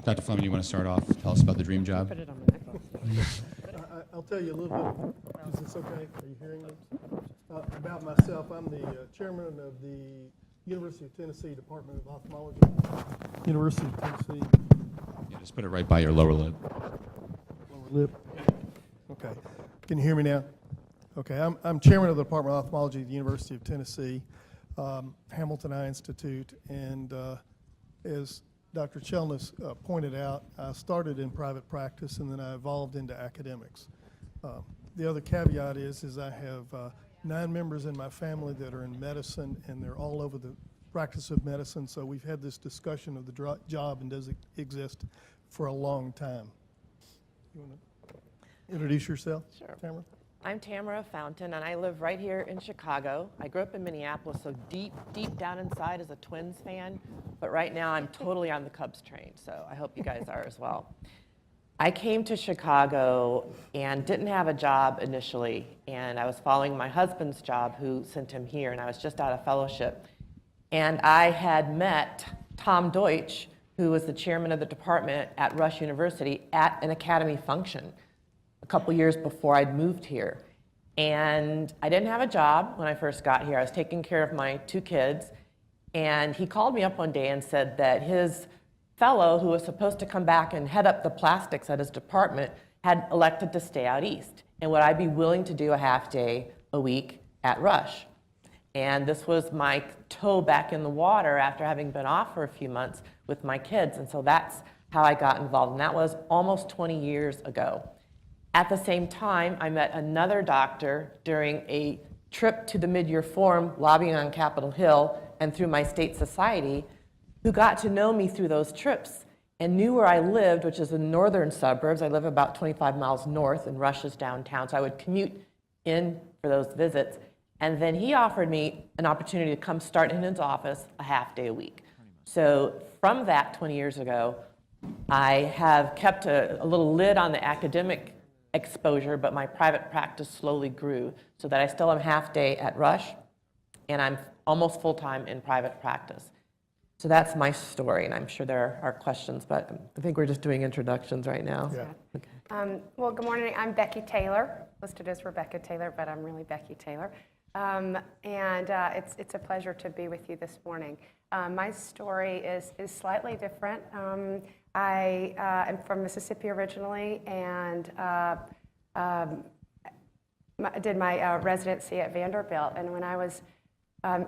Dr. Fleming, you want to start off? Tell us about the dream job. Put it on my necklace. I'll tell you a little bit. Is this okay? Are you hearing me? About myself, I'm the chairman of the University of Tennessee Department of Ophthalmology. University of Tennessee. Yeah, just put it right by your lower lip. Lower lip. Okay. Can you hear me now? Okay. I'm chairman of the Department of Ophthalmology at the University of Tennessee, Hamilton Eye Institute, and as Dr. Chelness pointed out, I started in private practice and then I evolved into academics. The other caveat is I have 9 members in my family that are in medicine, and they're all over the practice of medicine, so we've had this discussion of the job and does it exist for a long time. You want to introduce yourself, Sure. Tamara? I'm Tamara Fountain, and I live right here in Chicago. I grew up in Minneapolis, so deep, deep down inside as a Twins fan, but right now I'm totally on the Cubs train, so I hope you guys are as well. I came to Chicago and didn't have a job initially, and I was following my husband's job, who sent him here, and I was just out of fellowship. And I had met Tom Deutsch, who was the chairman of the department at Rush University, at an academy function a couple years before I'd moved here. And I didn't have a job when I first got here. I was taking care of my 2 kids, and he called me up one day and said that his fellow, who was supposed to come back and head up the plastics at his department, had elected to stay out east, and would I be willing to do a half day a week at Rush? And this was my toe back in the water after having been off for a few months with my kids, and so that's how I got involved, and that was almost 20 years ago. At the same time, I met another doctor during a trip to the mid-year forum, lobbying on Capitol Hill, and through my state society, who got to know me through those trips and knew where I lived, which is in the northern suburbs. I live about 25 miles north, and Rush is downtown, so I would commute in for those visits. And then he offered me an opportunity to come start in his office a half day a week. So from that 20 years ago, I have kept a little lid on the academic exposure, but my private practice slowly grew so that I still am half day at Rush, and I'm almost full-time in private practice. So that's my story, and I'm sure there are questions, but I think we're just doing introductions right now. Yeah. Okay. Well, good morning. I'm Becky Taylor, listed as Rebecca Taylor, but I'm really Becky Taylor. It's a pleasure to be with you this morning. My story is slightly different. I am from Mississippi originally, and did my residency at Vanderbilt. And when I was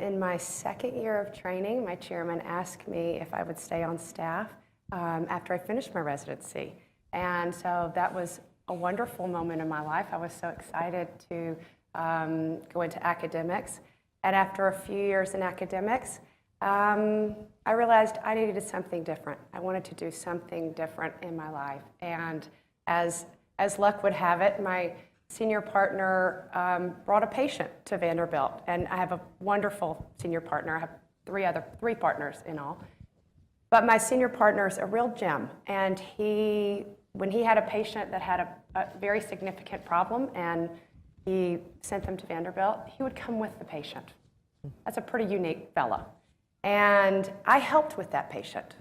in my second year of training, my chairman asked me if I would stay on staff after I finished my residency. And so that was a wonderful moment in my life. I was so excited to go into academics. And after a few years in academics, I realized I needed something different. I wanted to do something different in my life. And as luck would have it, my senior partner brought a patient to Vanderbilt, and I have a wonderful senior partner. I have three partners in all. But my senior partner is a real gem, and when he had a patient that had a very significant problem and he sent them to Vanderbilt, he would come with the patient. That's a pretty unique fella. And I helped with that patient.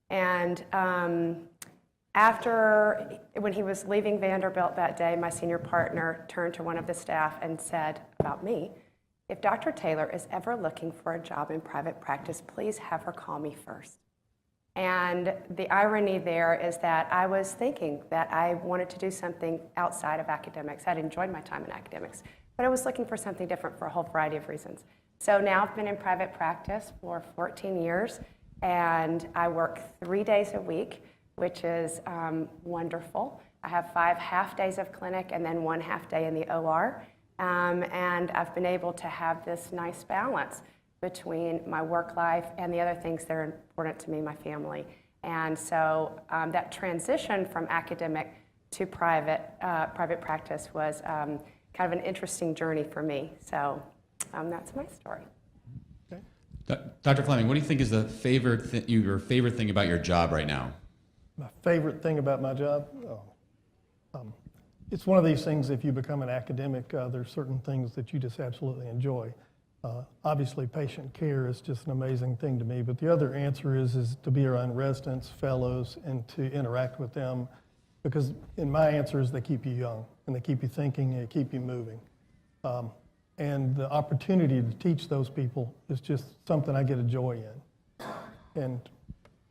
And when he was leaving Vanderbilt that day, my senior partner turned to one of the staff and said about me, "If Dr. Taylor is ever looking for a job in private practice, please have her call me first." And the irony there is that I was thinking that I wanted to do something outside of academics. I'd enjoyed my time in academics, but I was looking for something different for a whole variety of reasons. So now I've been in private practice for 14 years, and I work 3 days a week, which is wonderful. I have 5 half days of clinic and then 1 half day in the OR. And I've been able to have this nice balance between my work life and the other things that are important to me, my family. And so that transition from academic to private practice was kind of an interesting journey for me. So that's my story. Dr. Fleming, what do you think is your favorite thing about your job right now? My favorite thing about my job? It's one of these things, if you become an academic, there's certain things that you just absolutely enjoy. Obviously, patient care is just an amazing thing to me, but the other answer is to be around residents, fellows, and to interact with them, because in my answers, they keep you young, and they keep you thinking, and they keep you moving. And the opportunity to teach those people is just something I get a joy in. And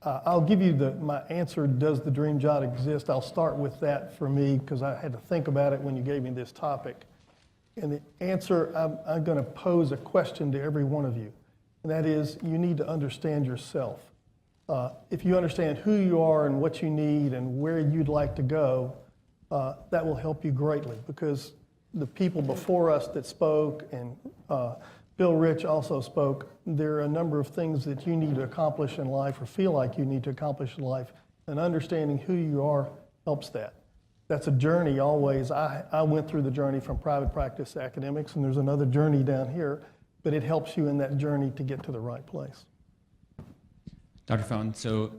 I'll give you my answer, does the dream job exist? I'll start with that for me, because I had to think about it when you gave me this topic. And the answer, I'm going to pose a question to every one of you, and that is, you need to understand yourself. If you understand who you are and what you need and where you'd like to go, that will help you greatly, because the people before us that spoke, and Bill Rich also spoke, there are a number of things that you need to accomplish in life or feel like you need to accomplish in life, and understanding who you are helps that. That's a journey always. I went through the journey from private practice to academics, and there's another journey down here, but it helps you in that journey to get to the right place. Dr. Fountain, so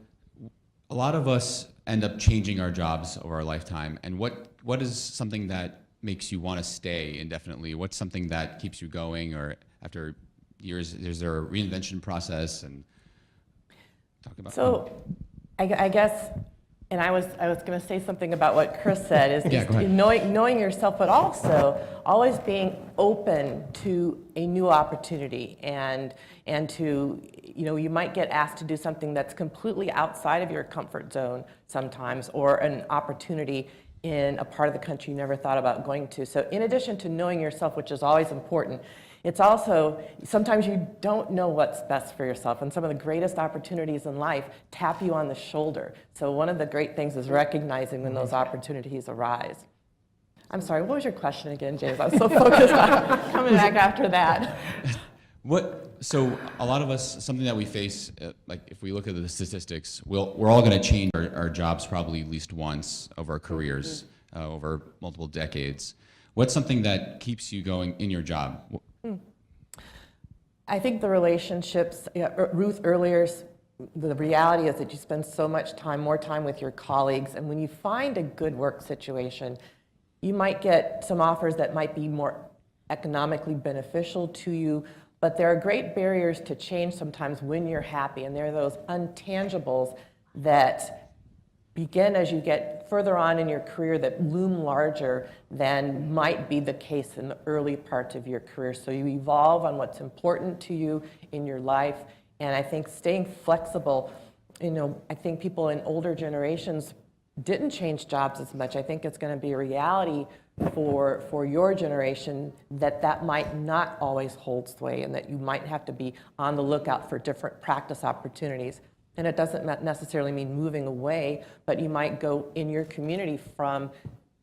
a lot of us end up changing our jobs over our lifetime, and what is something that makes you want to stay indefinitely? What's something that keeps you going, or after years, is there a reinvention process? And talk about So I guess, and I was going to say something about what Chris said, is Yeah, go ahead. knowing yourself, but also always being open to a new opportunity, and to, you might get asked to do something that's completely outside of your comfort zone sometimes, or an opportunity in a part of the country you never thought about going to. So in addition to knowing yourself, which is always important, it's also, sometimes you don't know what's best for yourself, and some of the greatest opportunities in life tap you on the shoulder. So one of the great things is recognizing when those opportunities arise. I'm sorry, what was your question again, James? I was so focused on coming back after that. So a lot of us, something that we face, like if we look at the statistics, we're all going to change our jobs probably at least once over our careers, over multiple decades. What's something that keeps you going in your job? I think the relationships, Ruth earlier, the reality is that you spend so much time, more time with your colleagues, and when you find a good work situation, you might get some offers that might be more economically beneficial to you, but there are great barriers to change sometimes when you're happy, and there are those intangibles that begin as you get further on in your career that loom larger than might be the case in the early parts of your career. So you evolve on what's important to you in your life, and I think staying flexible, I think people in older generations didn't change jobs as much. I think it's going to be a reality for your generation that might not always hold sway, and that you might have to be on the lookout for different practice opportunities. And it doesn't necessarily mean moving away, but you might go in your community from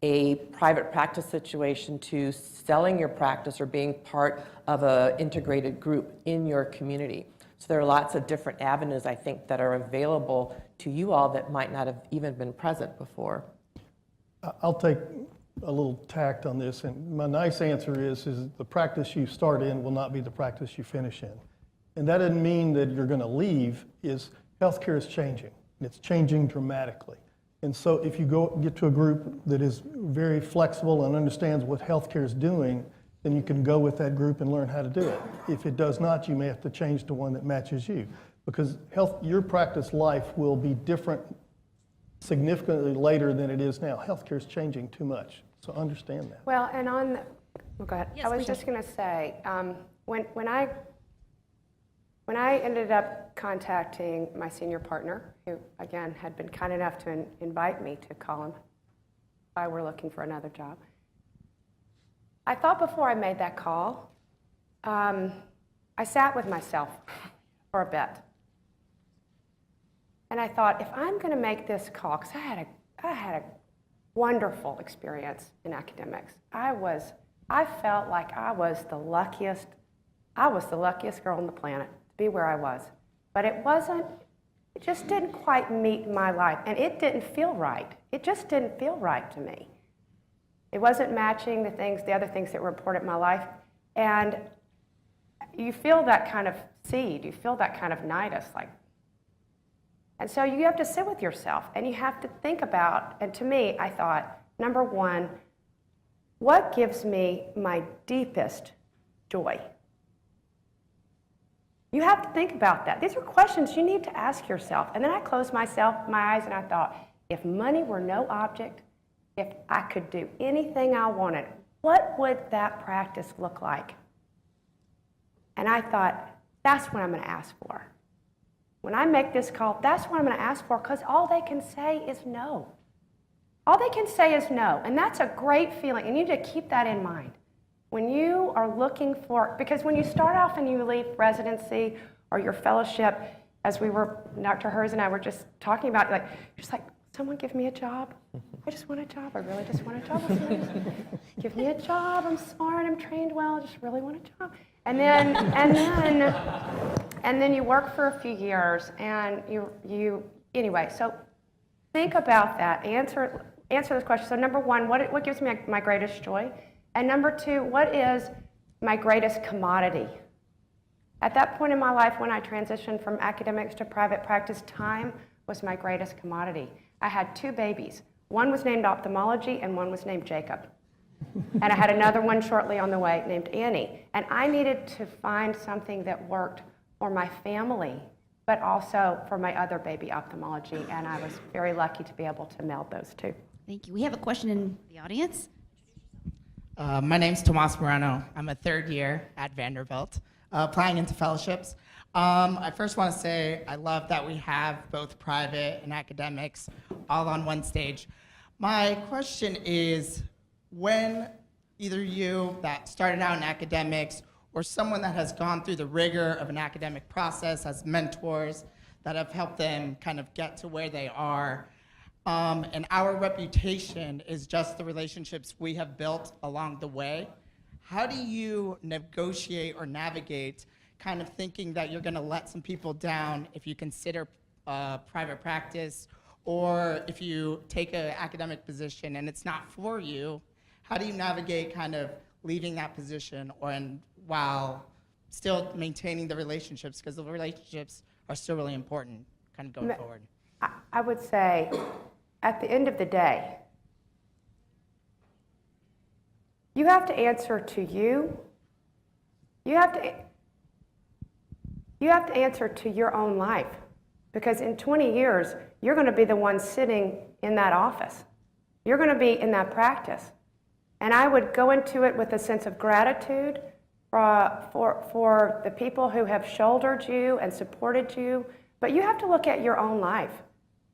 a private practice situation to selling your practice or being part of an integrated group in your community. So there are lots of different avenues, I think, that are available to you all that might not have even been present before. I'll take a little tact on this, and my nice answer is the practice you start in will not be the practice you finish in. And that doesn't mean that you're going to leave. Healthcare is changing, and it's changing dramatically. And so if you get to a group that is very flexible and understands what healthcare is doing, then you can go with that group and learn how to do it. If it does not, you may have to change to one that matches you, because your practice life will be different significantly later than it is now. Healthcare is changing too much, so understand that. Well, and go ahead. Yes, I was please. just going to say, when I ended up contacting my senior partner, who again had been kind enough to invite me to call him if I were looking for another job, I thought before I made that call, I sat with myself for a bit. And I thought, if I'm going to make this call, because I had a wonderful experience in academics. I felt like I was the luckiest girl on the planet to be where I was. But it just didn't quite meet my life, and it didn't feel right. It just didn't feel right to me. It wasn't matching the other things that were important in my life. And you feel that kind of seed, you feel that kind of nidus, and so you have to sit with yourself, and you have to think about, and to me, I thought, number one, what gives me my deepest joy? You have to think about that. These are questions you need to ask yourself. And then I closed my eyes and I thought, if money were no object, if I could do anything I wanted, what would that practice look like? And I thought, that's what I'm going to ask for. When I make this call, that's what I'm going to ask for, because all they can say is no. All they can say is no, and that's a great feeling, and you need to keep that in mind. When you are looking for, because when you start off and you leave residency or your fellowship, as Dr. Hers and I were just talking about, like, just like, someone give me a job. I just want a job. I really just want a job. Give me a job. I'm smart. I'm trained well. I just really want a job. And then you work for a few years, and you anyway. So think about that. Answer this question. So number one, what gives me my greatest joy? And number two, what is my greatest commodity? At that point in my life, when I transitioned from academics to private practice, time was my greatest commodity. I had 2 babies. One was named ophthalmology, and one was named Jacob. And I had another one shortly on the way named Annie. And I needed to find something that worked for my family, but also for my other baby, ophthalmology. And I was very lucky to be able to meld those two. Thank you. We have a question in the audience. My name's Tomas Moreno. I'm a third year at Vanderbilt, applying into fellowships. I first want to say I love that we have both private and academics all on one stage. My question is, when either you that started out in academics or someone that has gone through the rigor of an academic process has mentors that have helped them kind of get to where they are, and our reputation is just the relationships we have built along the way, how do you negotiate or navigate kind of thinking that you're going to let some people down if you consider private practice, or if you take an academic position and it's not for you? How do you navigate kind of leaving that position while still maintaining the relationships, because the relationships are still really important kind of going forward? I would say, at the end of the day, you have to answer to you. You have to answer to your own life, because in 20 years, you're going to be the one sitting in that office. You're going to be in that practice. And I would go into it with a sense of gratitude for the people who have shouldered you and supported you. But you have to look at your own life.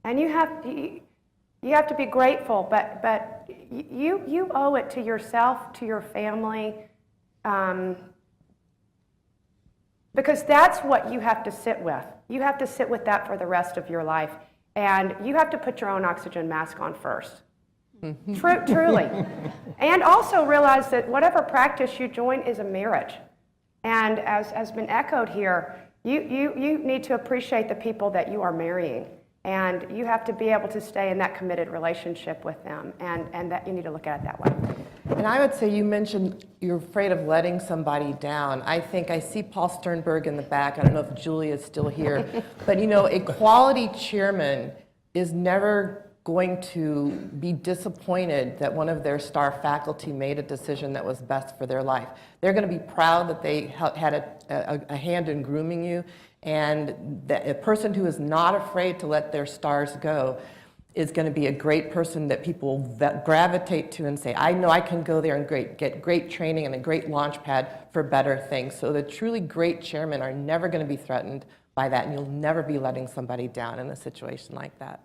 And you have to be grateful, but you owe it to yourself, to your family, because that's what you have to sit with. You have to sit with that for the rest of your life. And you have to put your own oxygen mask on first. Truly. And also realize that whatever practice you join is a marriage. And as has been echoed here, you need to appreciate the people that you are marrying. And you have to be able to stay in that committed relationship with them. And that you need to look at it that way. And I would say, you mentioned you're afraid of letting somebody down. I think I see Paul Sternberg in the back. I don't know if Julie is still here. But a quality chairman is never going to be disappointed that one of their star faculty made a decision that was best for their life. They're going to be proud that they had a hand in grooming you, and that a person who is not afraid to let their stars go is going to be a great person that people gravitate to and say, I know I can go there and get great training and a great launch pad for better things. So the truly great chairmen are never going to be threatened by that, and you'll never be letting somebody down in a situation like that.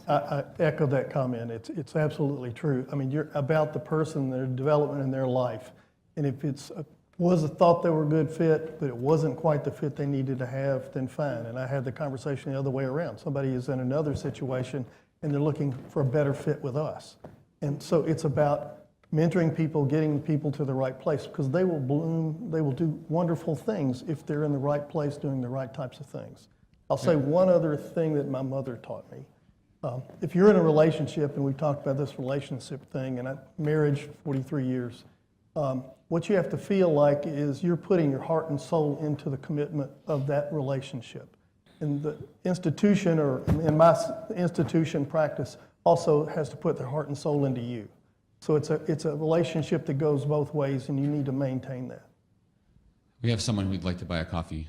I echo that comment. It's absolutely true. I mean, you're about the person, their development in their life. And if was a thought they were a good fit, but it wasn't quite the fit they needed to have, then fine. And I had the conversation the other way around. Somebody is in another situation and they're looking for a better fit with us. And so it's about mentoring people, getting people to the right place, because they will bloom, they will do wonderful things if they're in the right place doing the right types of things. I'll say one other thing that my mother taught me. If you're in a relationship, and we've talked about this relationship thing, and marriage, 43 years, what you have to feel like is you're putting your heart and soul into the commitment of that relationship. And the institution, or in my institution practice, also has to put their heart and soul into you. So it's a relationship that goes both ways, and you need to maintain that. We have someone who'd like to buy a coffee.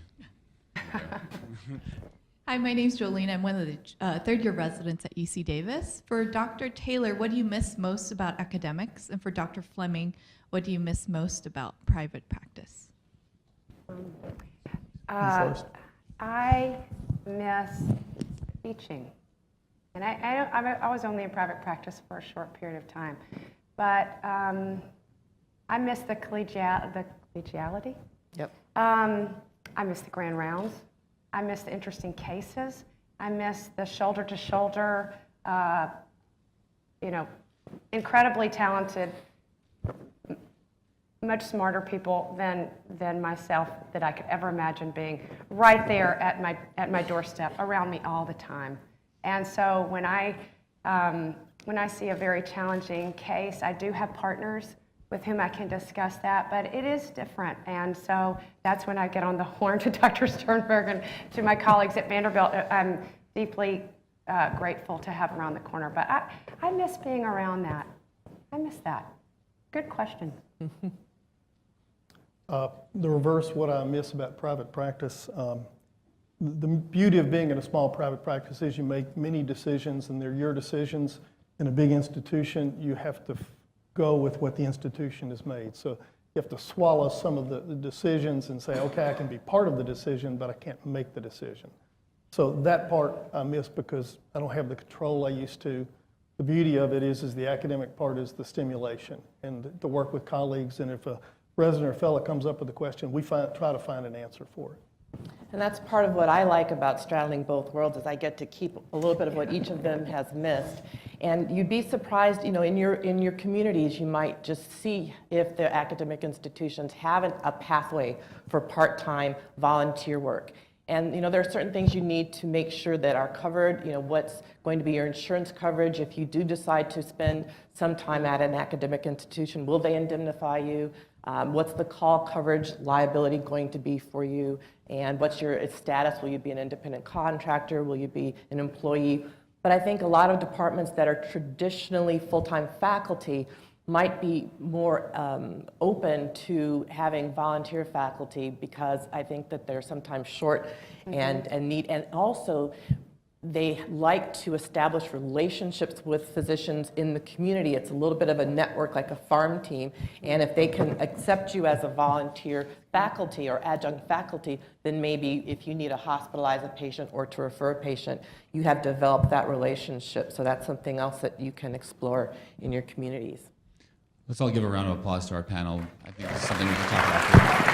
Hi, my name's Jolene. I'm one of the third-year residents at UC Davis. For Dr. Taylor, what do you miss most about academics? And for Dr. Fleming, what do you miss most about private practice? first. I miss teaching. And I was only in private practice for a short period of time. But I miss the collegiality. Yep. I miss the grand rounds. I miss the interesting cases. I miss the shoulder-to-shoulder, incredibly talented, much smarter people than myself that I could ever imagine being right there at my doorstep, around me all the time. And so when I see a very challenging case, I do have partners with whom I can discuss that, but it is different. And so that's when I get on the horn to Dr. Sternberg and to my colleagues at Vanderbilt. I'm deeply grateful to have around the corner, but I miss being around that. I miss that. Good question. The reverse, what I miss about private practice, the beauty of being in a small private practice is you make many decisions and they're your decisions. In a big institution, you have to go with what the institution has made. So you have to swallow some of the decisions and say, okay, I can be part of the decision, but I can't make the decision. So that part I miss because I don't have the control I used to. The beauty of it is the academic part is the stimulation and the work with colleagues. And if a resident or fellow comes up with a question, we try to find an answer for it. And that's part of what I like about straddling both worlds is I get to keep a little bit of what each of them has missed. And you'd be surprised, in your communities, you might just see if the academic institutions have a pathway for part-time volunteer work. And there are certain things you need to make sure that are covered. What's going to be your insurance coverage if you do decide to spend some time at an academic institution? Will they indemnify you? What's the call coverage liability going to be for you? And what's your status? Will you be an independent contractor? Will you be an employee? But I think a lot of departments that are traditionally full-time faculty might be more open to having volunteer faculty because I think that they're sometimes short and need, and also they like to establish relationships with physicians in the community. It's a little bit of a network, like a farm team. And if they can accept you as a volunteer faculty or adjunct faculty, then maybe if you need to hospitalize a patient or to refer a patient, you have developed that relationship. So that's something else that you can explore in your communities. Let's all give a round of applause to our panel. I think this is something we can talk about.